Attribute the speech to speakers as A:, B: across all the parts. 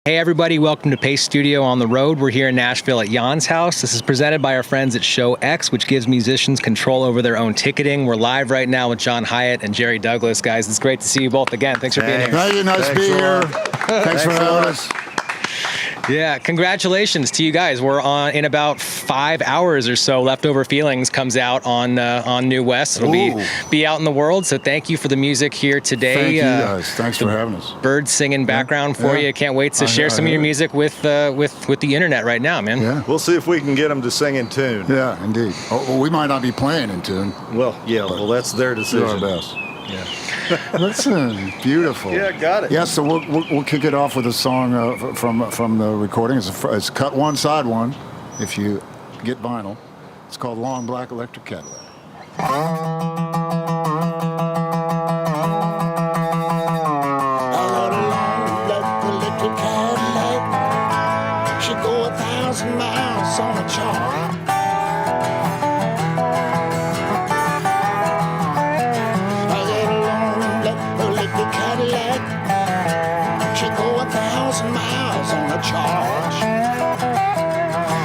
A: Hey everybody, welcome to Pace Studio on the Road. We're here in Nashville at Jaan's house. This is presented by our friends at Show X, which gives musicians control over their own ticketing. We're live right now with Jaan Hiatt and Jerry Douglas. Guys, it's great to see you both again. Thanks for being here.
B: Thank you, nice to be here. Thanks for having us.
A: Yeah, congratulations to you guys. We're on in about 5 hours or so. Leftover Feelings comes out on New West. It'll be out in the world. So thank you for the music here today.
B: Thank you guys. Thanks for having us.
A: Birds singing background for you. Can't wait to share some of your music with the internet right now, man.
B: Yeah.
C: We'll see if we can get them to sing in tune.
B: Yeah, indeed. Oh, well, we might not be playing in tune.
C: Well, yeah. Well, that's their decision.
B: Do our best.
C: Yeah.
B: Listen, beautiful.
C: Yeah, got it.
B: Yeah, so we'll kick it off with a song from the recording. It's cut one, side one. If you get vinyl, it's called "Long Black Electric Cadillac."
D: She go 1,000 miles on a chart. Miles on a charge.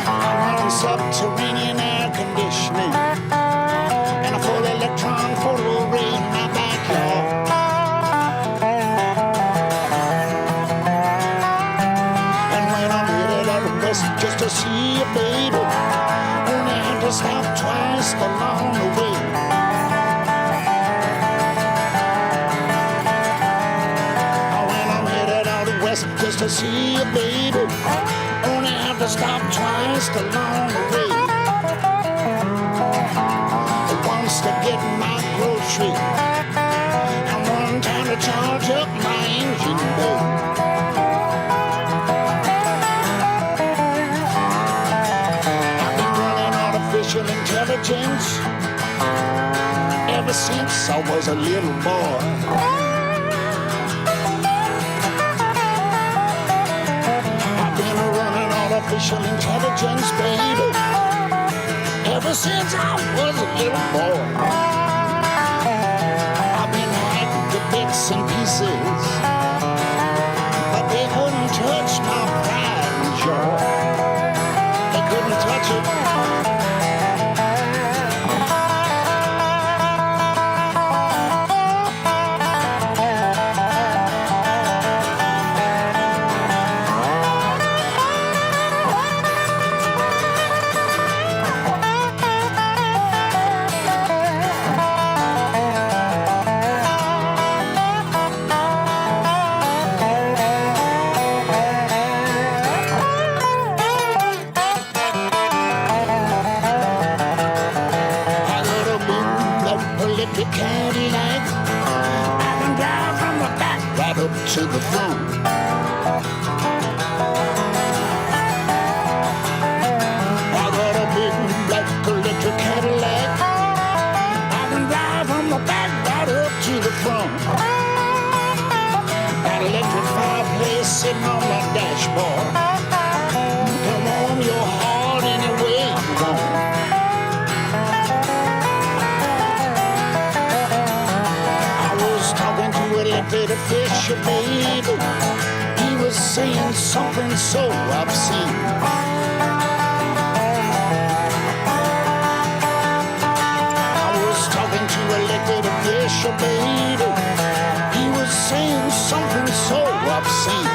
D: I'm on subterranean air conditioning and a full electron photo array in my backyard. And when I'm headed out of west just to see a baby, only have to stop twice along the way. Just to see a baby, only have to stop twice along the way. Once to get my grocery, and one time to charge up my engine bay. I've been running artificial intelligence ever since I was a little boy. Artificial intelligence, baby, ever since I was a little boy. I've been hacked to bits and pieces, but they couldn't touch my pride and joy. They couldn't touch it. Cadillac, I can drive from the back right up to the front. I got a big black electric Cadillac, I can drive from the back right up to the front. That electric fireplace sitting on my dashboard can warm your heart any way you want. Little fisher baby, he was saying something so obscene. I was talking to a little fisher baby, he was saying something so obscene.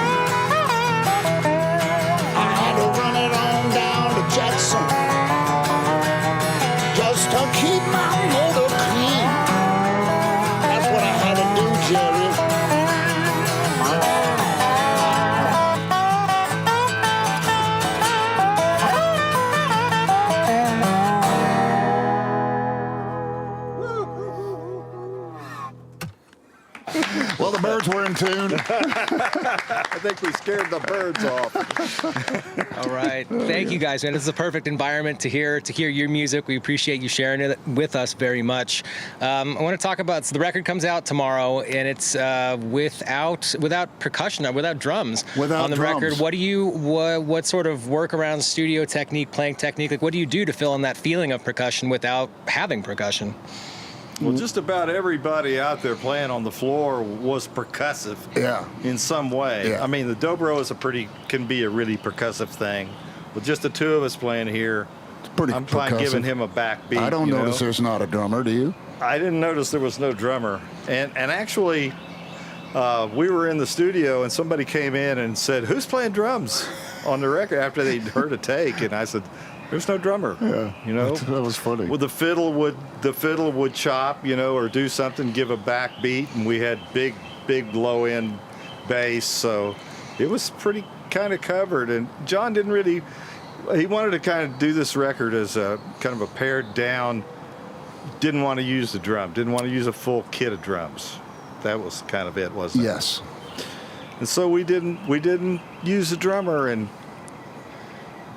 D: I had to run it on down to Jackson just to keep my motor clean. That's what I had to do, Jerry.
B: Well, the birds were in tune.
C: I think we scared the birds off.
A: All right. Thank you guys, man. This is a perfect environment to hear your music. We appreciate you sharing it with us very much. I want to talk about, so the record comes out tomorrow, and it's without percussion, without drums on the record. What sort of work around studio technique, playing technique, like what do you do to fill in that feeling of percussion without having percussion?
C: Well, just about everybody out there playing on the floor was percussive.
B: Yeah.
C: In some way.
B: Yeah.
C: I mean, the dobro is can be a really percussive thing. With just the two of us playing here,
B: It's pretty
C: I'm fine
B: percussive.
C: giving him a backbeat.
B: I don't notice there's not a drummer, do you?
C: I didn't notice there was no drummer. And actually, we were in the studio and somebody came in and said, "Who's playing drums on the record?" After they'd heard a take, and I said, "There's no drummer."
B: Yeah.
C: You know,
B: That was funny.
C: Well, the fiddle would chop, you know, or do something, give a backbeat, and we had big low end bass, so it was pretty kind of covered. And Jaan didn't really. He wanted to kind of do this record as a kind of a pared down. Didn't want to use the drum. Didn't want to use a full kit of drums. That was kind of it, wasn't it?
B: Yes.
C: And so we didn't use the drummer, and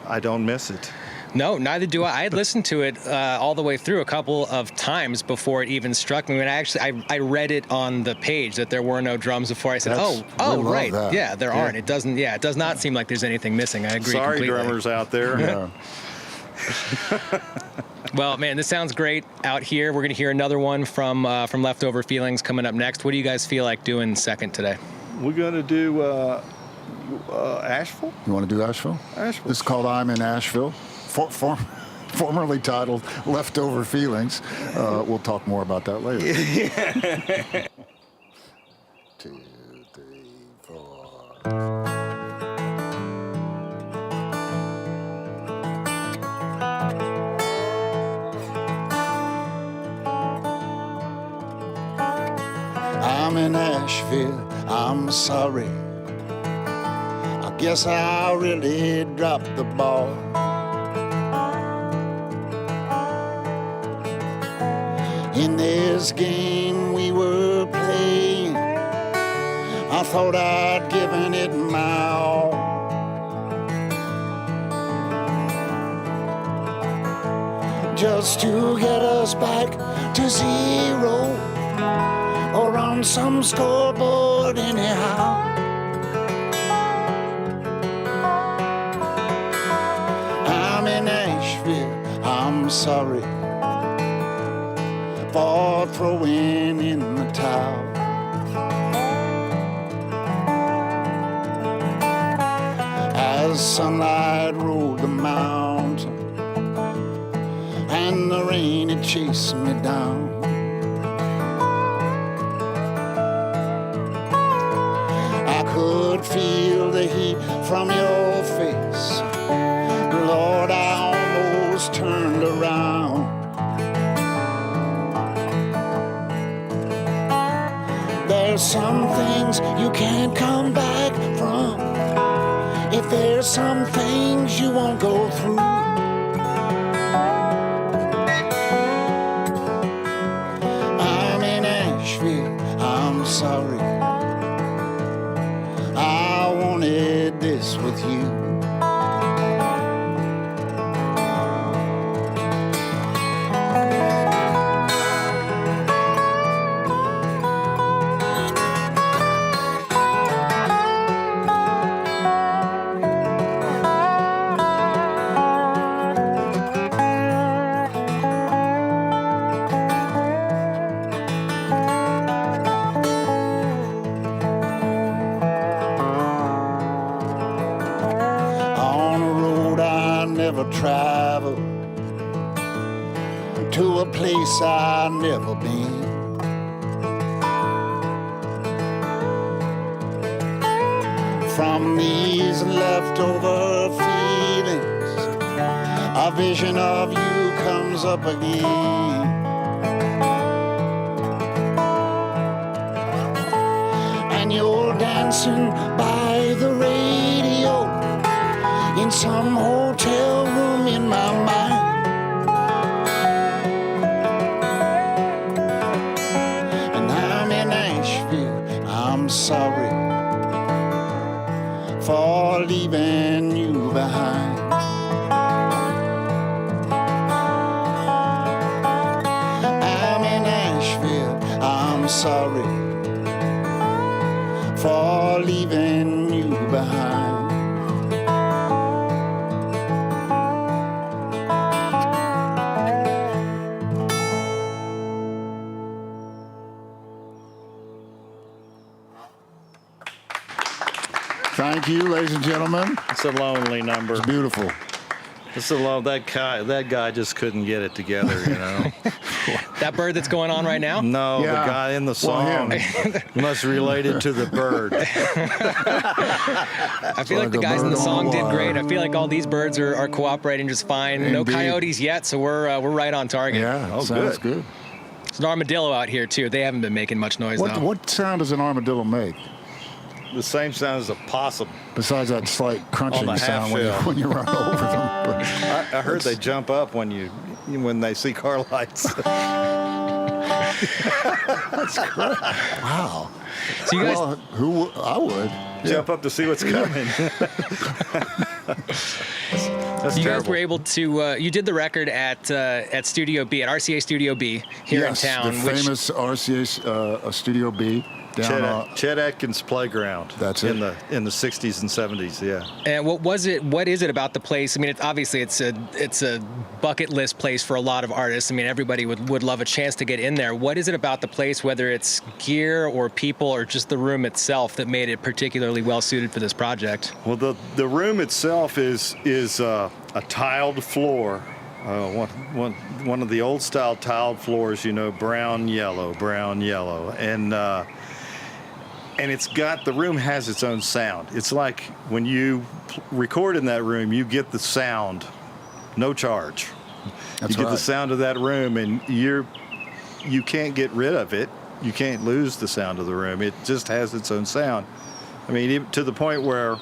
C: I don't miss it.
A: No, neither do I. I had listened to it all the way through a couple of times before it even struck me. When I read it on the page that there were no drums before. I said,
B: We
A: oh,
B: love
A: right,
B: that.
A: yeah, there aren't. It doesn't. Yeah, it does not seem like there's anything missing. I agree.
C: Sorry,
A: completely.
C: drummers out there.
B: Yeah.
A: Well, man, this sounds great out here. We're gonna hear another one from Leftover Feelings coming up next. What do you guys feel like doing second today?
C: We're gonna do Asheville.
B: You want to do Asheville?
C: Asheville.
B: This is called I'm in Asheville, formerly titled Leftover Feelings. We'll talk more about that later. 2, 3, 4. I'm in Asheville, I'm sorry. I guess I really dropped the ball. In this game we were playing, I thought I'd given it my all. Just to get us back to zero, or on some scoreboard anyhow. I'm in Asheville, I'm sorry for throwing in the towel. As sunlight rolled the mountain and the rain it chased me down, I could feel the heat from your face. Lord, I almost turned around. There's some things you can't come back from. If there's some things you won't go through. I'm in Asheville, I'm sorry. I wanted this with you. Travel to a place I've never been. From these leftover feelings, a vision of you comes up again. And you're dancing by the radio in some hotel room in my mind. And I'm in Asheville, I'm sorry for leaving you behind. I'm in Asheville, I'm sorry for leaving you behind. Thank you, ladies and gentlemen.
C: It's a lonely number.
B: It's beautiful.
C: It's a long. That guy just couldn't get it together, you know.
A: That bird that's going on right now?
C: No,
B: Yeah.
C: the guy in the
B: Well,
C: song must relate it to the bird.
A: I feel like the
B: like a
A: guys in the
B: bird on
A: song
B: the
A: did
B: wire.
A: great. I feel like all these birds are cooperating just fine. No
B: Indeed.
A: coyotes yet, so we're right on target.
B: Yeah,
C: Oh,
B: sounds good.
A: There's an armadillo out here too. They haven't been making much noise though.
B: What sound does an armadillo make?
C: The same sound as a possum.
B: Besides that slight crunching
C: the
B: sound
C: half-shell.
B: when you run over them. But
C: I heard they jump up when they see car lights.
B: wow.
A: So you guys,
B: Well, I would.
C: Jump up to see what's coming. That's
A: you guys
C: terrible.
A: were able to. You did the record at Studio B, at RCA Studio B here
B: Yes,
A: in town.
B: the famous RCA Studio B down.
C: Chet Atkins Playground.
B: That's
C: in
B: it.
C: the 60s and 70s. Yeah.
A: And what was it? What is it about the place? I mean, it's a bucket list place for a lot of artists. I mean, everybody would love a chance to get in there. What is it about the place, whether it's gear or people or just the room itself, that made it particularly well suited for this project?
C: Well, the room itself is a tiled floor. One of the old style tiled floors, you know, brown yellow, and it's got, the room has its own sound. It's like when you record in that room, you get the sound, no charge.
B: That's
C: You get
B: right.
C: the sound of that room, and you can't get rid of it. You can't lose the sound of the room. It just has its own sound. I mean, even to the point where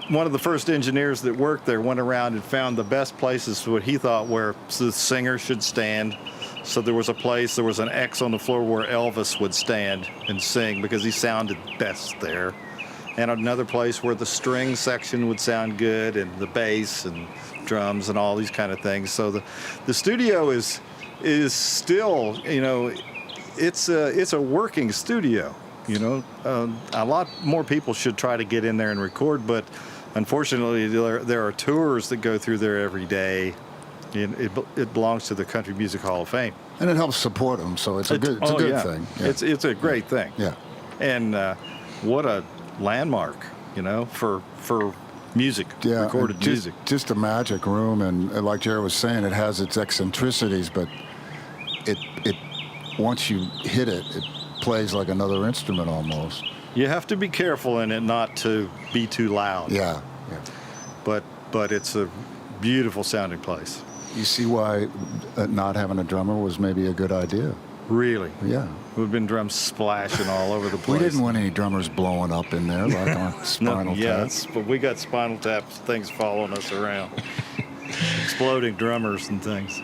C: one of the first engineers that worked there went around and found the best places, what he thought where the singer should stand. So there was an X on the floor where Elvis would stand and sing because he sounded best there. And another place where the string section would sound good, and the bass and drums and all these kind of things. So the studio is still, you know, it's a working studio. You know, a lot more people should try to get in there and record, but unfortunately there are tours that go through there every day. It belongs to the Country Music Hall of Fame,
B: And it helps support them, so it's a good
C: yeah.
B: thing. Yeah.
C: It's a great thing.
B: Yeah.
C: And what a landmark, you know, for music,
B: Yeah,
C: recorded
B: and
C: music.
B: Just a magic room, and like Jared was saying, it has its eccentricities, but it once you hit it, it plays like another instrument almost.
C: You have to be careful in it not to be too loud.
B: Yeah.
C: But it's a beautiful sounding place.
B: You see why not having a drummer was maybe a good idea.
C: Really.
B: Yeah.
C: We've been drums splashing all over the
B: We
C: place.
B: didn't want any drummers blowing up in there like on Spinal Tap.
C: But we got Spinal Tap things following us around. Exploding drummers and things.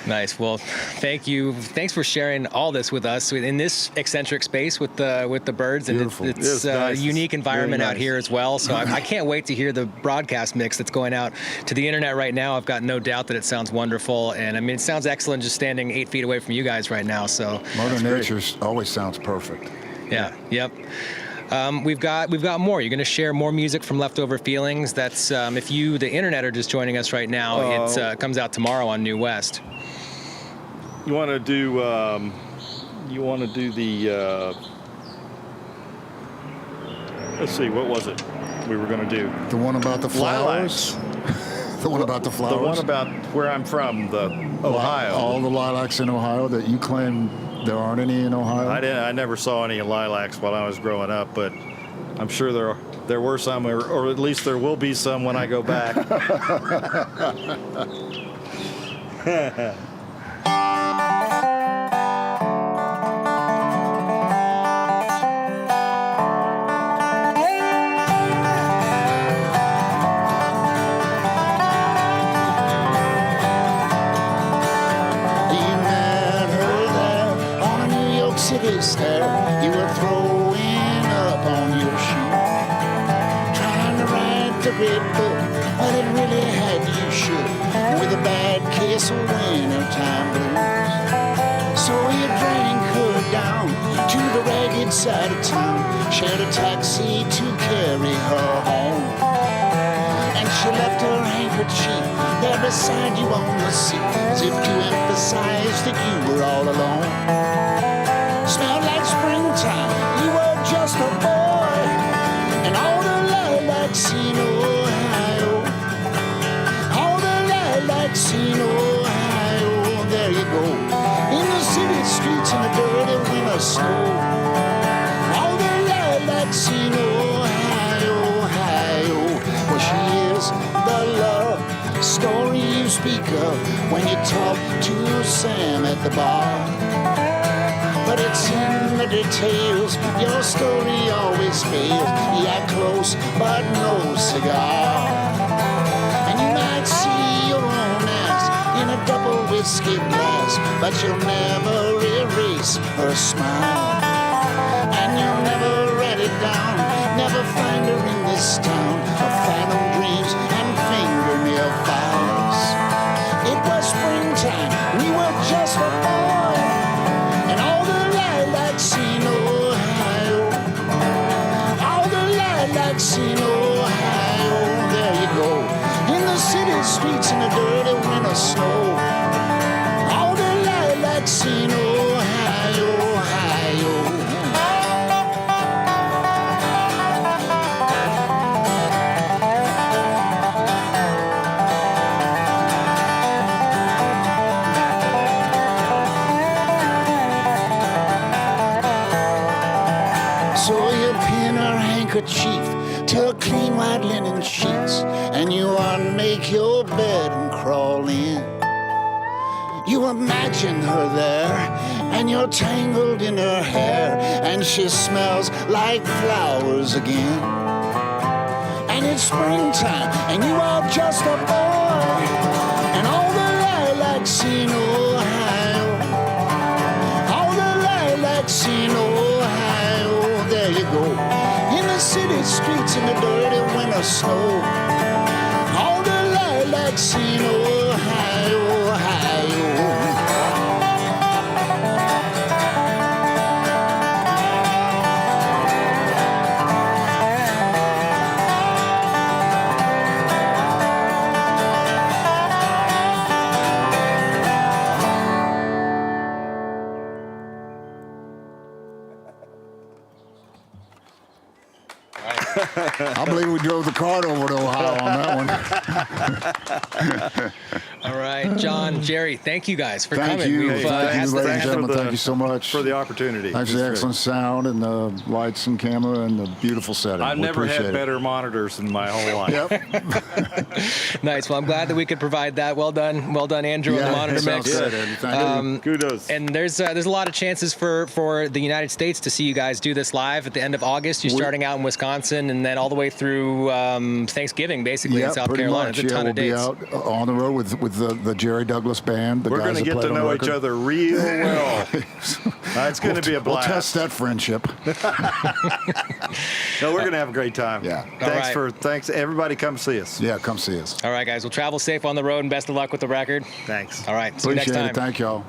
A: Nice. Well, thank you. Thanks for sharing all this with us in this eccentric space with the birds, and
B: Beautiful.
A: it's
C: nice.
A: a unique environment
C: Very
A: out
C: nice.
A: here as well. So I can't wait to hear the broadcast mix that's going out to the internet right now. I've got no doubt that it sounds wonderful, and I mean, it sounds excellent just standing 8 feet away from you guys right now. So
B: Mother Nature always sounds perfect.
A: yeah, yep. We've got more. You're going to share more music from Leftover Feelings. That's if you, the internet, are just joining us right now. It comes out tomorrow on New West.
C: You want to do the let's see, what was it we were going to do?
B: The one about the flowers? The one about the flowers?
C: The one about where I'm from, the Ohio.
B: All the lilacs in Ohio that you claim there aren't any in Ohio?
C: I never saw any lilacs while I was growing up, but I'm sure there were some, or at least there will be some when I go back.
D: You met her there on a New York City stair. You were throwing up on your shoe, trying to write the red book, but it really had you shook with a bad case of wintertime blues. So you drank her down to the ragged side of town, shared a taxi to carry her home. And she left her handkerchief there beside you on the seat, as if to emphasize that you were all alone. Smelled like springtime, you were just a boy, and lilacs in Ohio. All the lilacs in Ohio. There you go. In the city streets in the dirty winter snow. All the lilacs in Ohio, Ohio. Well, she is the love story you speak of when you talk to Sam at the bar. But it's in the details, your story always fails. Yeah, close, but no cigar. And you might see your romance in a double whiskey glass, but you'll never erase her smile. And you'll never write it down, never find her in this town of phantom dreams and fingernail files. It was springtime, we were just a boy, and all the lilacs in Ohio. All the lilacs in Ohio. There you go. In the city streets in the dirty winter snow. All the lilacs in Ohio, Ohio. So you pin her handkerchief to her clean white linen sheets, and you unmake your bed and crawl in. You imagine her there, and you're tangled in her hair, and she smells like flowers again. And it's springtime, and you are just a boy, and all the lilacs in Ohio. All the lilacs in Ohio. There you go. In the city streets in the dirty winter snow. All the lilacs in Ohio, Ohio.
B: I believe we drove the cart over to Ohio on that one.
A: All right, Jaan, Jerry, thank you guys for
B: Thank
A: coming.
B: you.
A: We've,
B: Thank you, ladies and
C: thanks
B: gentlemen.
C: for the-
B: Thank you so much
C: for the opportunity.
B: Thanks for the excellent sound and the lights and camera and the beautiful setting.
C: I've
B: We
C: never
B: appreciate
C: had
B: it.
C: better monitors in my whole life.
B: Yep.
A: Nice. Well, I'm glad that we could provide that. Well done, Andrew, on the
B: Yeah,
A: monitor
B: sounds
A: mix.
B: good, Andy. Thank you.
C: Kudos.
A: And there's a lot of chances for the United States to see you guys do this live at the end of August. You're starting out in Wisconsin and then all the way through Thanksgiving, basically, in South
B: pretty
A: Carolina.
B: much.
A: It's a ton
B: We'll
A: of
B: be
A: dates.
B: out on the road with the Jerry Douglas band.
C: We're going to get to know each other real well. It's going to be a
B: We'll
C: blast.
B: test that friendship.
C: No, we're going to have a great time.
B: Yeah.
C: Thanks. Everybody come see us.
B: Yeah, come see us.
A: All right, guys. Well, travel safe on the road and best of luck with the record.
C: Thanks.
A: All right. See you next
B: Appreciate
A: time.
B: it. Thank y'all.